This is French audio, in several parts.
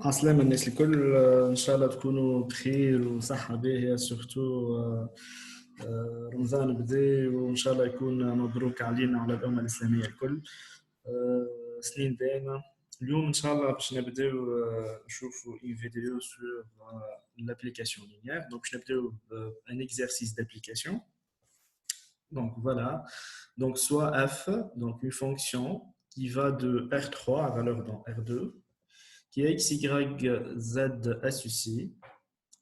عسلامة الناس الكل إن شاء الله تكونوا بخير وصحة باهية سورتو رمضان بدا وإن شاء الله يكون مبروك علينا وعلى الأمة الإسلامية الكل سنين دائمة. اليوم إن شاء الله باش نبداو نشوفوا une vidéo sur l'application linéaire. Donc باش نبداو un exercice d'application. Donc voilà. Donc soit f, donc une fonction qui va de R3 à valeur dans R2 qui est x, y, z associé,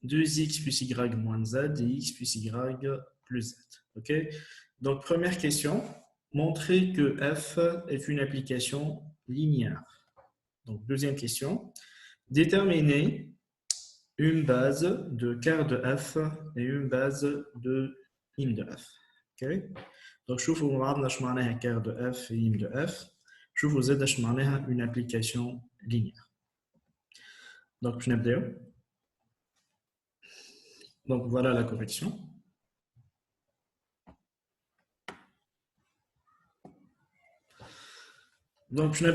2x plus y moins z et x plus y plus z. Okay. Donc, première question, montrer que f est une application linéaire. Donc, deuxième question, déterminer une base de quart de f et une base de im de f. Okay. Donc, je vous montre ce que c'est quart de f et im de f. Je vous aide à ce que c'est une application linéaire. Donc, je n'ai donc voilà la correction. Donc, je n'ai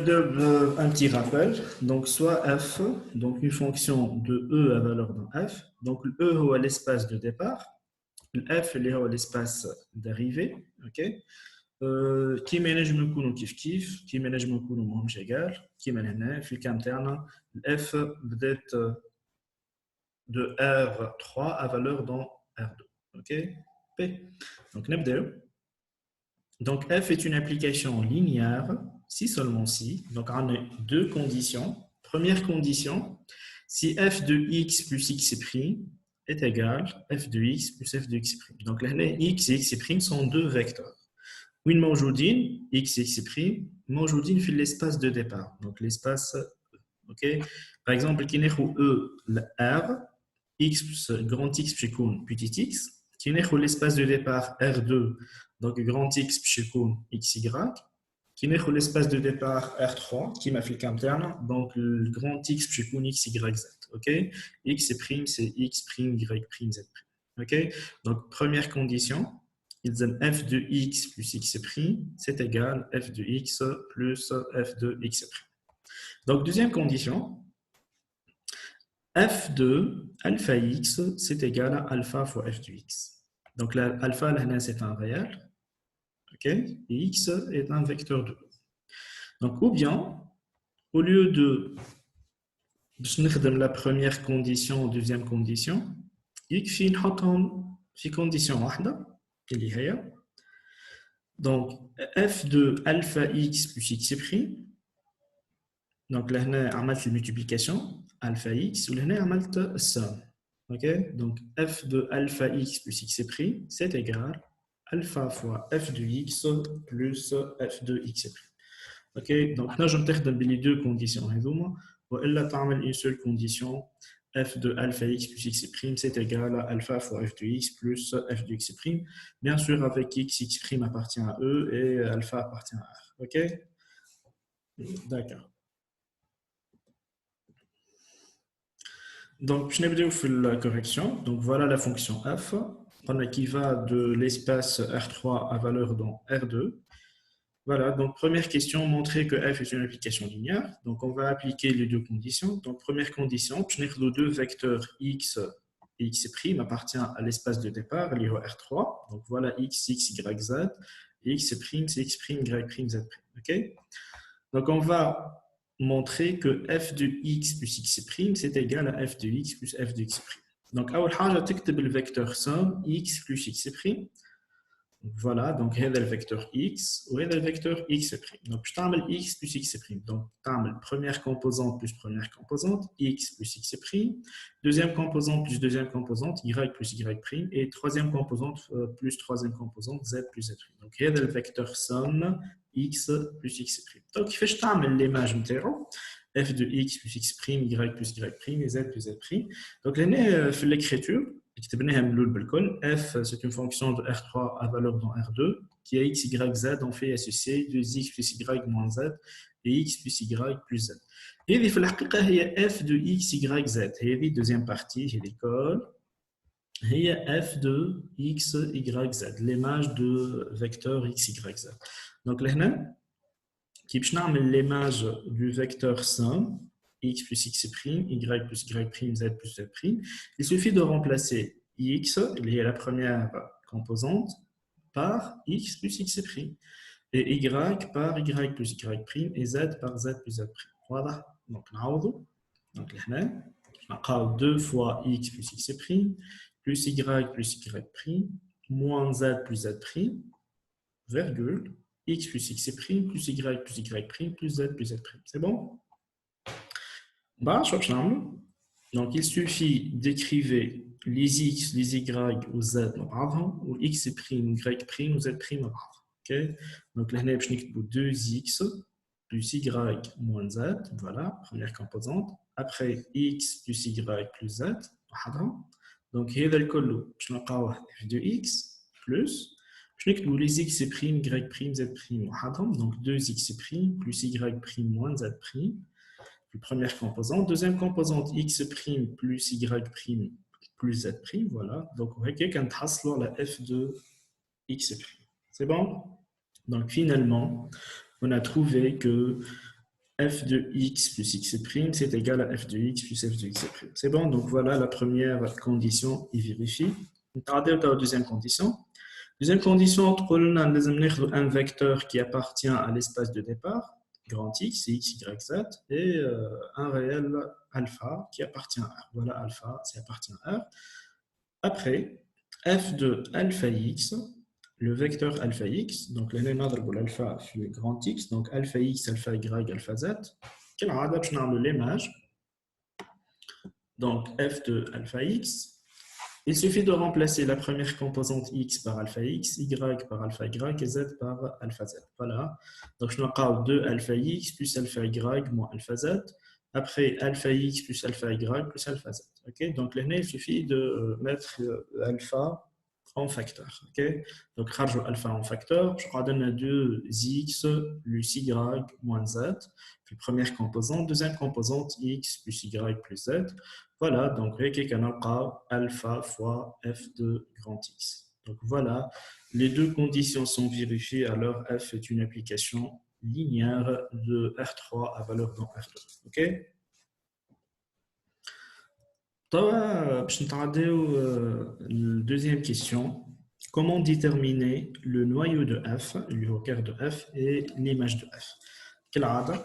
un petit rappel. Donc, soit f, donc une fonction de e à valeur dans f. Donc, le e est l'espace de départ. Le f est l'espace d'arrivée. OK. Qui ménage me coûte kif kif, qui ménage me coûte moins égal, qui ménage في كام تاعنا f بدات de R3 à valeur dans R2. OK. P. Donc, نبداو. Donc, f est une application linéaire, si seulement si. Donc, on a deux conditions. Première condition, si f de x plus x' est égal f de x plus f de x'. Donc, là, x et x' sont deux vecteurs. Une موجودين x et x' موجودين في l'espace de départ. Donc, l'espace, OK. Par exemple, qui n'est e r, x plus grand x plus petit x, qui n'est l'espace de départ R2, donc grand x plus xy, qui n'est l'espace de départ R3, qui m'a fait interne, donc le grand x plus xyz. OK. X prime, c'est x prime, y prime, z prime. OK. Donc, première condition, ils aiment f de x plus x prime, c'est égal f de x plus f de x prime. Donc, deuxième condition, f de alpha x, c'est égal à alpha fois f de x. Donc, l'alpha, c'est un réel. OK. Et x est un vecteur de E. Donc, ou bien, au lieu de la première condition ou deuxième condition, x في condition واحدة اللي هي donc f de alpha x plus x prime. Donc là, on a عملت المultiplication alpha x ou là, on a عملت السم. OK. Donc f de alpha x plus x prime, c'est égal alpha fois f de x plus f de x prime. OK. Donc là, je vais les deux conditions. Ou là, tu as une seule condition, f de alpha x plus x prime, c'est égal à alpha fois f de x plus f de x prime. Bien sûr, avec x, x prime appartient à E et alpha appartient à R. OK. D'accord. Donc, je vais faire la correction. Donc, voilà la fonction f qui va de l'espace R3 à valeur dans R2. Voilà, donc première question, montrer que f est une application linéaire. Donc, on va appliquer les deux conditions. Donc, première condition, les deux vecteurs x et x' appartient à l'espace de départ, lié au R3. Donc, voilà x, x, y, z. Et x', c'est x', y', z'. OK. Donc, on va montrer que f de x plus x' c'est égal à f de x plus f de x'. Donc, أول حاجة تكتب le vecteur somme x plus x'. Voilà, donc c'est le vecteur x ou c'est le vecteur x'. Donc je t'amène x plus x'. Donc tu amènes première composante plus première composante, x plus x', deuxième composante plus deuxième composante, y plus y', et troisième composante plus troisième composante, z plus z'. Donc c'est le vecteur somme x plus x'. Donc il fait je t'amène l'image météo, f de x plus x', y plus y', et z plus z'. Donc là, في l'écriture, f, c'est une fonction de R3 à valeur dans R2 qui a x, y, z en fait associé de x plus y moins z et x plus y plus z. Et il y f de x, y, z. Et la deuxième partie, j'ai l'école. Il y a f de x, y, z, l'image de vecteur x, y, z. Donc là, qui l'image du vecteur somme x plus x', y plus y', z plus z'. Il suffit de remplacer x, qui est la première composante, par x plus x', et y par y plus y', et z par z plus z'. Voilà. Donc, donc là, on a 2 fois x plus x', plus y plus y', moins z plus z', virgule, x plus x' plus y plus y' plus z plus z'. C'est bon? Bah, donc, il suffit d'écrire les x, les y ou z ou x', y', ou z'. Okay? Donc, là, on a 2x plus y moins z. Voilà, première composante. Après, x plus y plus z. Donc, il y a le colo. Je vais f de x plus. Je vais les x', y', z'. Donc, 2x' plus y' moins z'. Première composante. Deuxième composante, x' plus y' plus z'. Voilà. Donc, on va la f de x'. C'est bon? Donc, finalement, on a trouvé que f de x plus x', c'est égal à f de x plus f de x'. C'est bon? Donc, voilà la première condition, il vérifie. On va regarder la deuxième condition. Deuxième condition, on a un vecteur qui appartient à l'espace de départ, grand X, X, Y, Z, et un réel alpha qui appartient à R. Voilà, alpha, ça appartient à R. Après, f de alpha X, le vecteur alpha X, donc là, on a l'alpha sur le grand X, donc alpha X, alpha Y, alpha Z. Quelle adapte l'image? Donc, f de alpha X. Il suffit de remplacer la première composante x par alpha x, y par alpha y et z par alpha z. Voilà. Donc, je n'ai 2 alpha x plus alpha y moins alpha z. Après, alpha x plus alpha y plus alpha z. Okay? Donc, là, il suffit de mettre alpha en facteur. Okay? Donc, rajouter alpha en facteur. Je redonne 2 x plus y moins z. Puis, première composante. Deuxième composante, x plus y plus z. Voilà, donc alpha fois f de grand X. Donc voilà, les deux conditions sont vérifiées, alors f est une application linéaire de R3 à valeur dans R2. OK? Deuxième question. Comment déterminer le noyau de f, le joker de f et l'image de f? Quelle rade?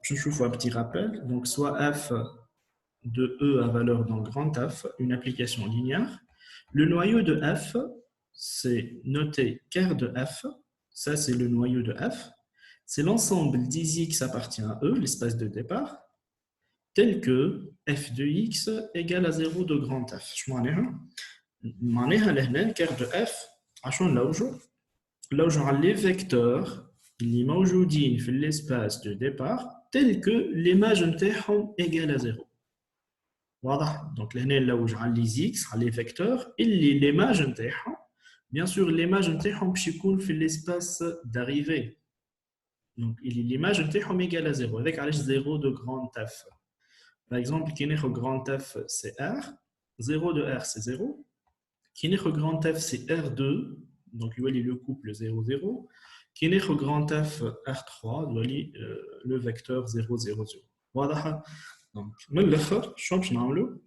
Je vous un petit rappel. Donc soit f de E à valeur dans grand F, une application linéaire. Le noyau de F, c'est noté ker de F, ça c'est le noyau de F, c'est l'ensemble des x appartient à E, l'espace de départ, tel que f de x égale à 0 de grand F. Je معناها لهنا ker de F عشان نلوجوا على les vecteurs اللي موجودين في l'espace de départ tel que l'image نتاعهم égale à 0. واضح دونك لهنا نلوج على لي زيكس على لي فيكتور اللي ليماج نتاعهم بيان سور ليماج نتاعهم باش يكون في ليسباس داريفي دونك اللي ليماج نتاعهم ايغال زيرو هذاك علاش زيرو دو غراند اف باغ اكزومبل كي ناخذ غراند اف سي ار زيرو دو ار سي زيرو كي ناخذ غراند اف سي ار 2 دونك يولي لو كوبل 0 0 كي ناخذ غراند اف ار 3 يولي لو فيكتور 0 0 0 واضح Donc, من الاخر شنو باش نعملوا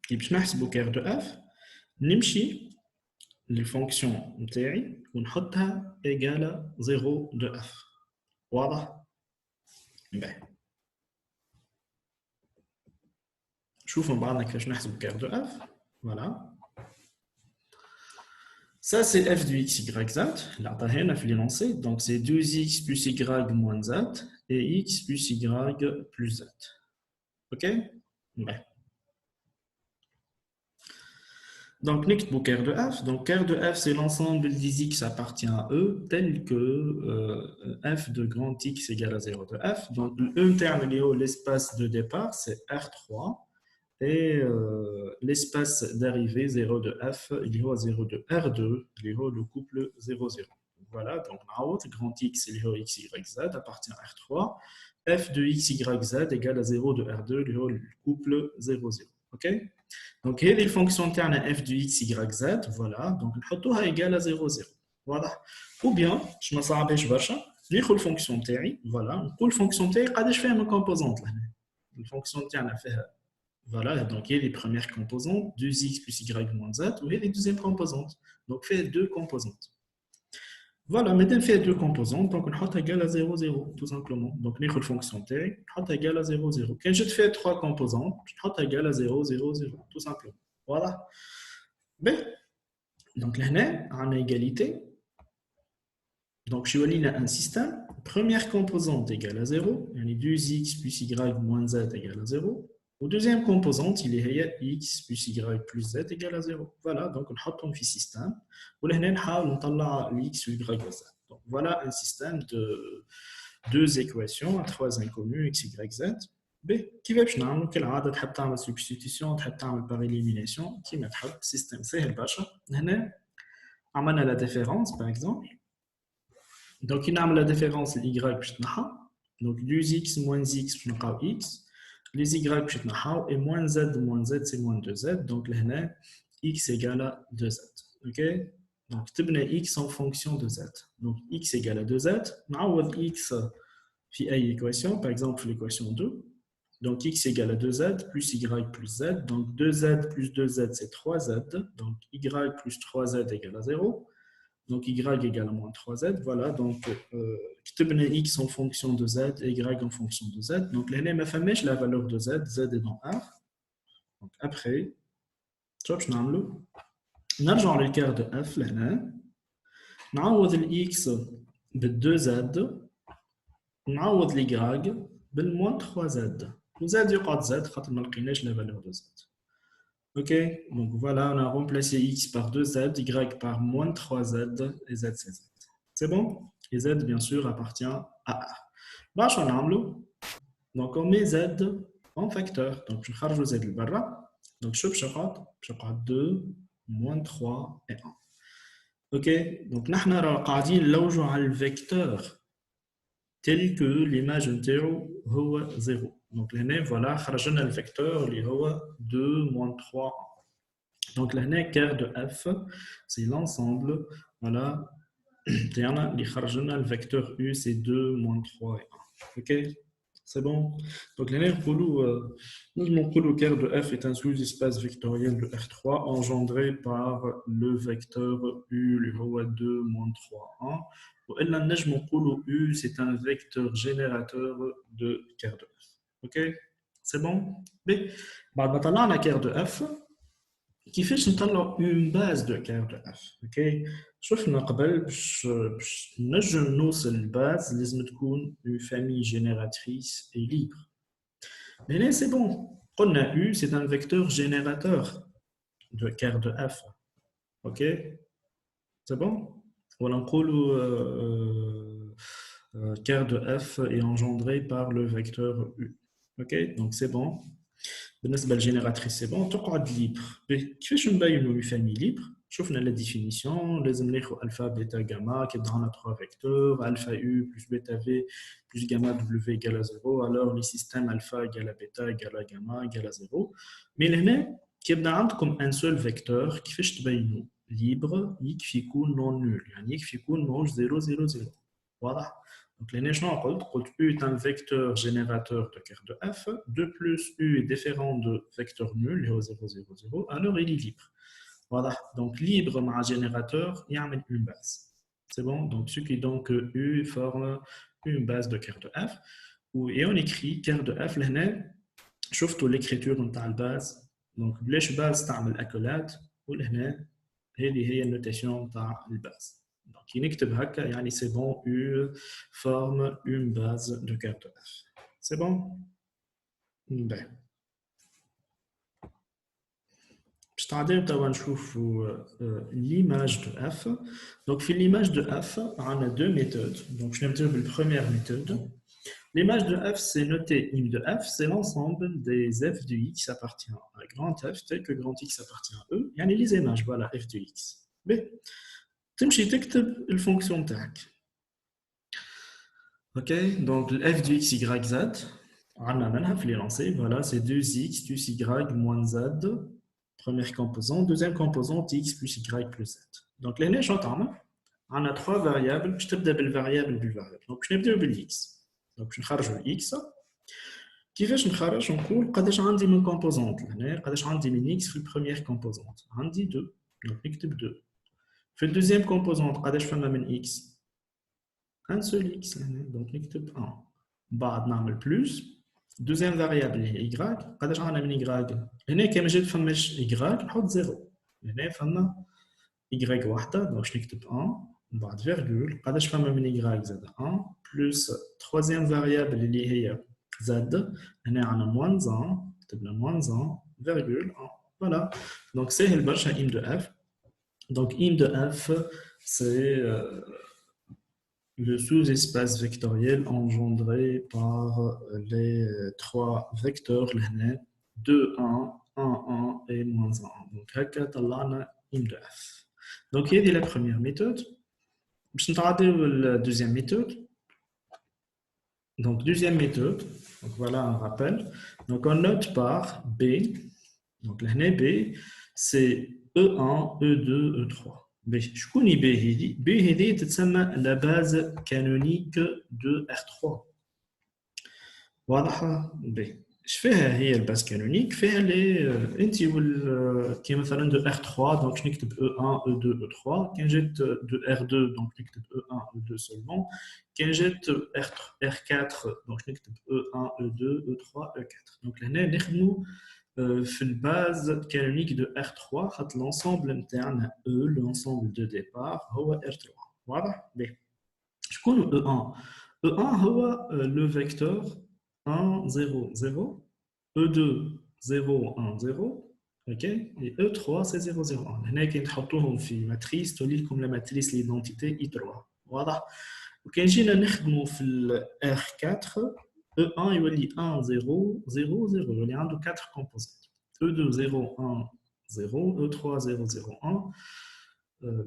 كي باش نحسبوا كير دو اف نمشي للفونكسيون نتاعي ونحطها ايغالا 0 دو اف واضح باهي شوفوا بعضنا كيفاش نحسبوا كير دو اف فوالا Ça, c'est f de x, y, z. Là, l'énoncé. Donc, c'est 2x plus y moins z et x plus y plus z. OK? Ouais. Donc, نكتبوا كير de f. Donc, كير de f, c'est l'ensemble des x appartient à E, tel que f de grand x égale à 0 de f. Donc, le terme, l'espace de départ, c'est R3. Et l'espace d'arrivée 0 de f, il y a 0 de R2, il y a le couple 0, 0. Voilà, donc grand x, il y a x, y, z appartient à R3. F de x, y, z égale à 0 de R2, il y a le couple 0, 0. OK? Donc, il y a les fonctions ternes f de x, y, z. Voilà, donc on est égal à 0, 0. Voilà. Ou bien, je me sens je vais la fonction TI. Voilà, on la fonction TI, je fais une composante. La fonction terne fait. Voilà, donc il y a les premières composantes, 2x plus y moins z, ou il y a les deuxièmes composantes. Donc, fait deux composantes. Voilà, maintenant, on fait deux composantes, donc on est égal à 0, 0, tout simplement. Donc, on a la fonction t, on est égal à 0, 0. Quand je fais trois composantes, on est égal à 0, 0, 0, tout simplement. Voilà. B. Donc, là, on a égalité. Donc, je suis un système. Première composante égale à 0, il y a 2x plus y moins z égale à 0. Au deuxième composante, il y a x plus y plus z égale à 0. Voilà, donc on a un système. On a x, y, z. Donc voilà un système de deux équations à trois inconnus, x, y, z. B, qui va faire quelle عادة تحب تعمل substitution, تحب تعمل par élimination, qui met le système سهل برشا. هنا عملنا la différence par exemple. Donc, il y a la différence de y. Donc, 2x moins x, x. Les y et moins z, c'est moins 2z. Donc, là, x égale à 2z. OK? Donc, tu as x en fonction de z. Donc, x égale à 2z. On a x في أي équation, par exemple l'équation 2. Donc, x égale à 2z plus y plus z. Donc, 2z plus 2z, c'est 3z. Donc, y plus 3z égale à 0. Donc, y égale à moins 3z. Voilà, donc, x en fonction de z et y en fonction de z. Donc, là, ma famille, la valeur de z, z est dans R. Donc, après, je vais نرجع للكار de f لهنا نعوض x ب 2z نعوض y بالموان 3z وz يقعد z خاطر ما لقيناش la valeur de z. Ok, donc voilà, on a remplacé x par 2z, y par moins 3z et z c'est z. C'est bon? Et z, bien sûr, appartient à A. Donc on met z en facteur. Donc je vais z le barra. Donc je vais 2, moins 3 et 1. Ok, donc nous allons regarder le vecteur tel que l'image intérieure est 0. Donc là, voilà, خرجنا le vecteur qui est 2, moins 3, 1. Donc là, كار de f, c'est l'ensemble, voilà, le vecteur u, c'est 2, moins 3 et 1. Ok, c'est bon. Donc là, nous كار de f est un sous-espace vectoriel de R3 engendré par le vecteur u, qui est 2, moins 3, 1. وإلا نجم نقولوا U c'est un vecteur générateur de كار de F. Ok, c'est bon. Mais بعد ما طلعنا كار de F كيفاش نطلعوا une base de كار de F. Ok, شفنا قبل باش نجم نوصل الباز لازم تكون une famille génératrice et libre. Mais là c'est bon. قلنا U c'est un vecteur générateur de كار de F. Ok, c'est bon. Voilà, quart de f est engendré par le vecteur u. Ok, donc c'est bon. بالنسبة للجينيراتريس c'est bon. تقعد libre. كيفاش نبينوا une famille libre؟ شفنا la définition. لازم ناخذ alpha, bêta, gamma qui est dans 3 vecteurs. Alpha u plus bêta v plus gamma w égale à 0. Alors les systèmes alpha égale à bêta égale à gamma égale à 0. Mais هنا كيبدا عندكم un seul vecteur. كيفاش تبينوا؟ libre يكفي يكون non nul يعني يكفي يكون ماهوش 0 0 0. Voilà. Donc les شنو قلت U est un vecteur générateur de carte de f. De plus U est différent de vecteur nul 0 0 0 0. Alors il est libre. Voilà. Donc libre مع générateur il y a une base. C'est bon. Donc ce qui donc U forme une base de carte de f. Et on écrit carte de f لهنا شفتوا l'écriture نتاع الباز. Donc بلاش base تعمل accolade ولهنا هذه هي النوتاسيون تاع الباز. دونك كي نكتب هكا يعني سي بون U forme une base de carte F. C'est bon? باهي. باش تعديو توا نشوفوا l'image de F. Donc في l'image de F on a deux méthodes. Donc je vais نبداو بالpremière méthode. L'image de F, c'est noté im de F, c'est l'ensemble des f de x appartient à grand F tel que grand X appartient à E. Il y a les images, voilà, f de x. B. تمشي تكتب الفونكسيون تاعك. Ok, donc le f de x, y, z. On a maintenant les lancer, voilà, c'est 2x plus y moins z. Première composante, deuxième composante, x plus y plus z. Donc les neiges on a trois variables, je te donne le variable du variable. Donc je vais donner x. Donc je vais x. كيفاش نخرج نقول قداش عندي من كومبوزونت هنا قداش عندي من x في البروميير كومبوزونت عندي 2 دونك نكتب 2 في الدوزيام كومبوزونت قداش فما من x ان سول x هنا دونك نكتب 1 بعد نعمل بلس دوزيام فاريابل هي y قداش عندنا من y هنا كي ما جات فماش y نحط 0 هنا فما y واحده دونك نكتب 1 بعد فيرغول قداش فما من y زاد 1 بلس troisième variable اللي هي Z, on a moins 1, moins 1, virgule 1. Voilà. Donc, c'est le barcha im de f. Donc, im de f, c'est le sous-espace vectoriel engendré par les trois vecteurs 2, 1, 1, 1 et moins 1. Donc, هكا im de f. Donc, il y a la première méthode. Je vais la deuxième méthode. Donc, deuxième méthode, donc voilà un rappel. Donc, on note par B. Donc, l'année B, c'est E1, E2, E3. B, je connais B. B, c'est la base canonique de R3. Voilà, B. Je fais la base canonique, je fais les qui est مثلا de R3, donc je n'écris E1, E2, E3. Quand j'ai de R2, donc je n'écris E1, E2 seulement. Quand j'ai R4, donc je n'écris E1, E2, E3, E4. Donc là, nous في البase canonique de R3 l'ensemble interne E, l'ensemble de départ هو R3. Voilà, B. Je connais E1. E1 هو le vecteur 1, 0, 0, E2, 0, 1, 0, ok, et E3, c'est 0, 0, 1. هنا كي نحطوهم في matrice تولي لكم la matrice l'identité I3. واضح. وكان جينا نخدموا في ال R4 E1 يولي 1, 0, 0, 0 يولي عنده 4 composantes. E2, 0, 1, 0, E3, 0, 0, 1,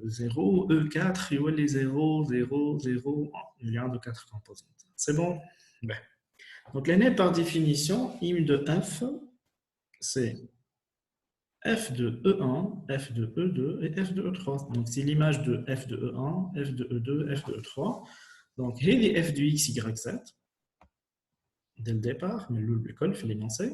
0, E4 يولي 0, 0, 0, 1 يولي عنده 4 composantes. C'est bon? Ben. Donc, l'année par définition, im de f, c'est f de E1, f de E2 et f de E3. Donc, c'est l'image de f de E1, f de E2, f de E3. Donc, il y a f de x, y, z dès le départ, mais l'école fait l'énoncé.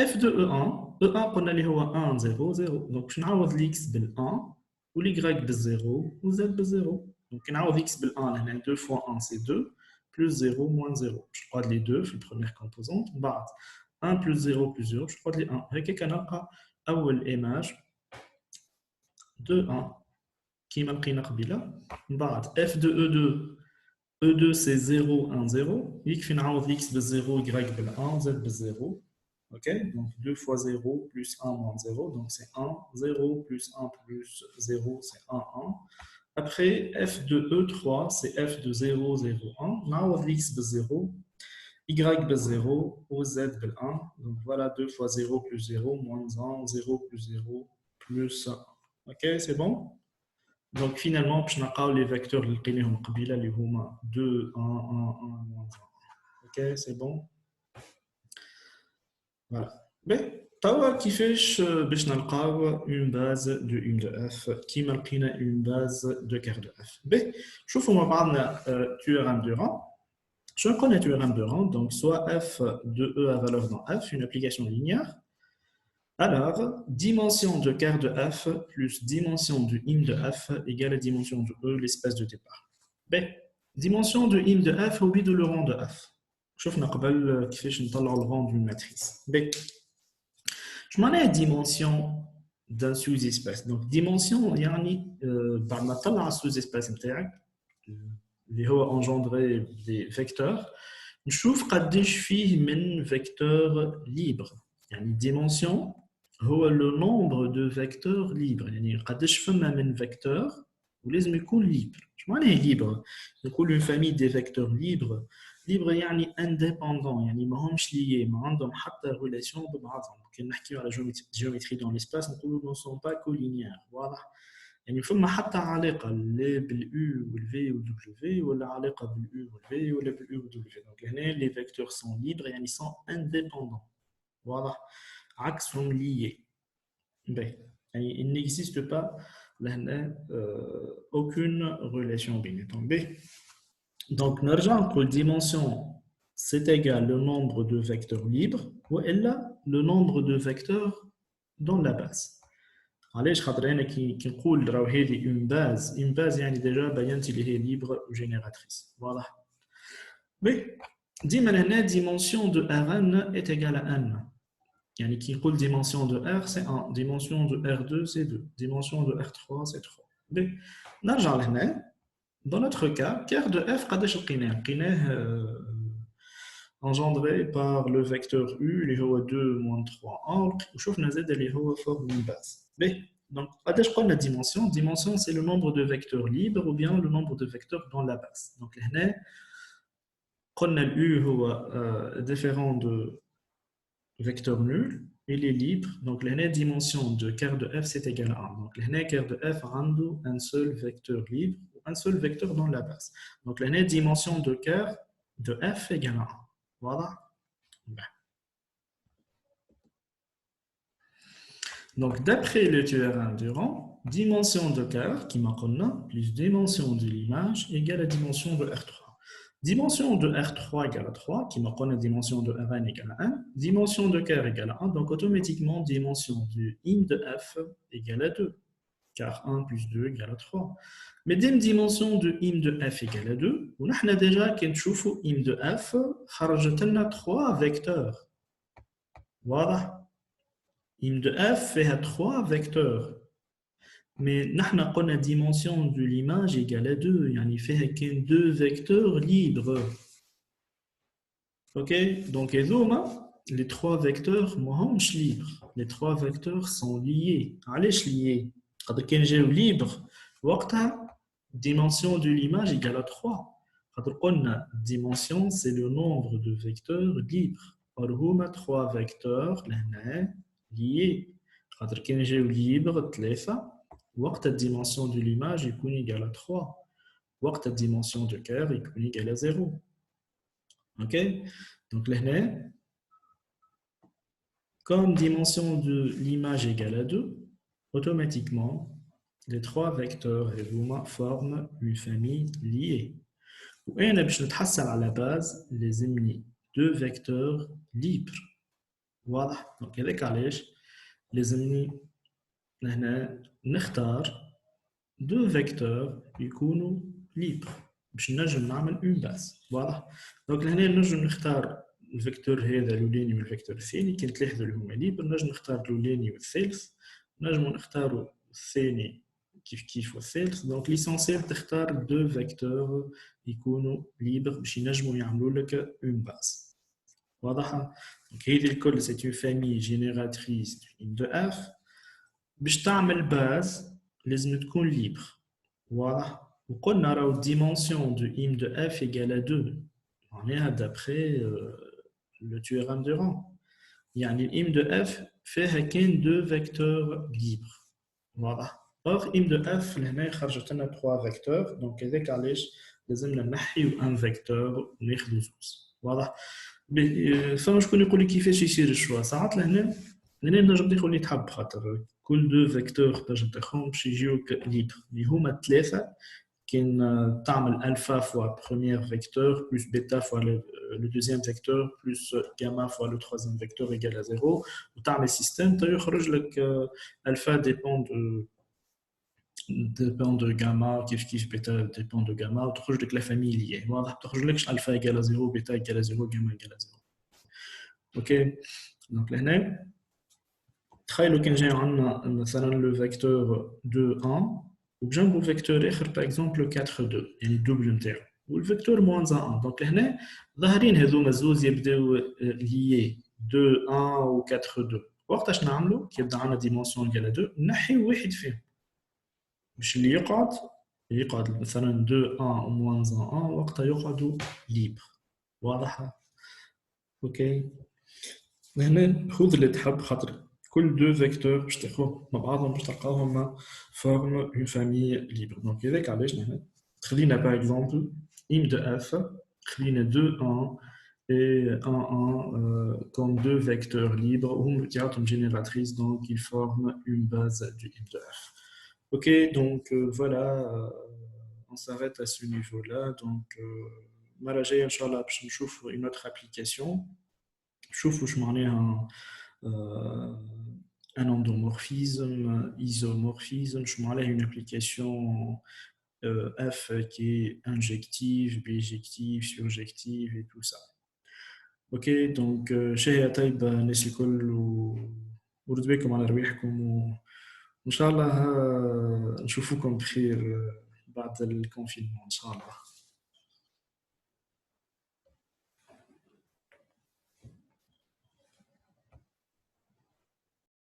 f de E1, E1 qu'on a les 1, 0, 0. Donc, je n'ai l'x bel 1, ou l'y bel 0, ou z bel 0. Donc, on a x bel 1, 2 fois 1, c'est 2. Plus 0, moins 0. Je crois les deux, c'est la première composante. 1 plus 0 plus 0, je crois les 1. هيك كنلقى أول image de 1 كيما لقينا قبيلة. بعد f de E2, E2 c'est 0, 1, 0. يكفي نعوض x بال 0, y بال 1, z بال 0. Ok, donc 2 fois 0 plus 1 moins 0, donc c'est 1, 0 plus 1 plus 0, c'est 1, 1. Après, f de E3, c'est f de 0, 0, 1. On a x de 0, y de 0, ou z de 1. Donc voilà, 2 fois 0 plus 0, moins 1, 0 plus 0, plus 1. Ok, c'est bon? Donc finalement, je vais les vecteurs qui sont 2, 1, 1, 1, moins 1. Ok, c'est bon? Voilà. Mais, كيفاش باش نلقاو une base de im de f كيما لقينا une base de ker de f. Mais, شوفوا مع بعضنا théorème de rang. Je connais théorème de rang, donc soit f de e à valeur dans f, une application linéaire. Alors, dimension de ker de f plus dimension de im de f égale à dimension de e, l'espace de départ. B. Dimension de im de f au de le rang de f. شوفنا قبل كيفاش نطلعوا le rang d'une matrice. B. Je m'en ai dimension d'un sous-espace. Donc, dimension, يعني بعد ما تطلع السوز-espace نتاعك اللي هو engendré des vecteurs, نشوف قديش فيه من vecteurs libres. يعني dimension هو le nombre de vecteurs libres. يعني قديش فما من vecteurs ولازم يكون libre. شو معناه libre؟ نقول une famille des vecteurs libres. libre يعني indépendant, يعني ما همش liés, ما عندهم حتى relation ببعضهم. كنا نحكيو على géométrie dans l'espace, نقولوا ne sont pas collinéaires. واضح؟ يعني فما حتى علاقة لا بالU والV والW ولا علاقة بالU والV ولا بالU والW. Donc هنا les vecteurs sont libres يعني sont indépendants. واضح؟ عكسهم liés. يعني il n'existe pas لهنا aucune relation بيناتهم. Donc نرجع نقول dimension c'est égal le nombre de vecteurs libres ou le nombre de vecteurs dans la base. علاش خاطر انا كي نقول راهو هذه اون باز يعني ديجا بينت اللي هي ليبر وجينيراتريس. واضح؟ وي ديما هنا ديمونسيون دو ار ان est égal à n. يعني كي نقول ديمونسيون دو ار سي 1، ديمونسيون دو ار 2 سي 2، ديمونسيون دو ار 3 سي 3. وي نرجع لهنا dans notre cas كير دو اف قداش لقيناه engendré par le vecteur u اللي هو 2 moins 3 1 وشوفنا زاد اللي هو forme une base. Donc, la dimension. Dimension, c'est le nombre de vecteurs libres ou bien le nombre de vecteurs dans la base. Donc, le U est différent de vecteur nul, il est libre. Donc, la dimension de ker de f, c'est égal à 1. Donc, le ker de f a un seul vecteur libre ou un seul vecteur dans la base. Donc, la dimension de ker de f égale à 1. Voilà. Donc, d'après le théorème du rang, dimension de ker qui m'a connu plus dimension de l'image égale à dimension de R3. Dimension de R3 égale à 3, qui m'a connu dimension de R1 égale à 1, dimension de ker égale à 1, donc automatiquement dimension du im de f égale à 2, car 1 plus 2 égale à 3. Mais dès dimension de im de f égale à 2, on a déjà qu'un choufou im de f, خرجت 3 vecteurs. Voilà. im de f fait 3 vecteurs. Mais nous avons la dimension de l'image égale à 2. Il fait que 2 vecteurs libres. Ok? Donc, les 3 vecteurs sont libres. Les 3 vecteurs sont liés. Allez, liés. Quand ils sont libres, la dimension de l'image égale à 3. Quand la dimension, c'est le nombre de vecteurs libres. Alors, il y a 3 vecteurs liés. Quand ils sont libres, 3. وقت الديمنسيون de l'image يكون égal à 3. وقت الديمنسيون de ker يكون égal à 0. Ok? Donc là, comme dimension de l'image égale à 2, automatiquement, les 3 vecteurs forment une famille liée. وأنا باش نتحصل على base لازمني 2 vecteurs libres. واضح؟ Donc هذاك علاش لازمني هنا نختار 2 vecteurs يكونوا libres باش نجم نعمل une base. واضح؟ دونك لهنا نجم نختار الفيكتور هذا الاولاني والفيكتور الثاني كي نتلاحظوا اللي هما ليبر، نجم نختار الاولاني والثالث، نجموا نختاروا الثاني كيف والثالث. دونك ليسونسيال تختار 2 vecteurs يكونوا libres باش ينجموا يعملوا لك une base. واضح؟ دونك هذه الكل c'est une famille génératrice de f. باش تعمل باز لازم تكون libre. واضح؟ وقلنا راهو dimension de im de f égale à 2 معناها d'après le théorème de rang. يعني im de f فيها كان 2 vecteurs libres. واضح؟ or im de f لهنا خرجت لنا 3 vecteurs. دونك هذاك علاش لازمنا نحيو un vecteur وناخذوا زوز. واضح؟ فما شكون يقول لي كيفاش يصير الشوا ساعات لهنا نجم تاخذ اللي تحب خاطر كل 2 فيكتور تنجم تاخذهم باش يجيوك ليبر اللي هما 3 كاين تعمل الفا فوا premier vecteur plus bêta fois le deuxième vecteur plus gamma fois le troisième vecteur égale à 0 وتعمل système يخرج لك alpha dépend de gamma كيف bêta dépend de gamma وتخرج لك la famille liée. واضح؟ تخرج لكش alpha égale à 0 bêta égale à 0 gamma égale à 0. OK. Donc لهنا تخيلوا كان جاي عندنا مثلا لو فيكتور 2 1 وبجنبه فيكتور اخر باغ اكزومبل 4 2 يعني الدوبل نتاعو والفيكتور موان 1 دونك لهنا ظاهرين هذوما الزوز يبداو ليي 2 1 و 4 2 وقتاش نعملوا كي يبدا عندنا ديمونسيون ديال 2 نحيو واحد فيهم باش اللي يقعد مثلا 2 1 و موان 1 وقتها يقعدوا ليبر واضحه اوكي هنا خذ اللي تحب خاطر كل دو فيكتور باش تاخذهم مع بعضهم باش تلقاوهم فورم اون فامي ليبر دونك هذاك علاش نحن خلينا باغ اكزومبل ام دو اف خلينا 2 1 et 1 1 comme deux vecteurs libres ou une génératrice donc ils forment une base du M de F. Ok, donc voilà, on s'arrête à ce niveau-là. Donc, Marajay, Inch'Allah, je chauffe une autre application. Je chauffe où je m'en ai un endomorphisme, isomorphisme, je m'enlève une application F qui est injective, bijective, surjective et tout ça. Ok, donc شهية طيبة الناس الكل ورد بكم على رواحكم وإن شاء الله نشوفكم بخير بعد الكونفينمون إن شاء الله.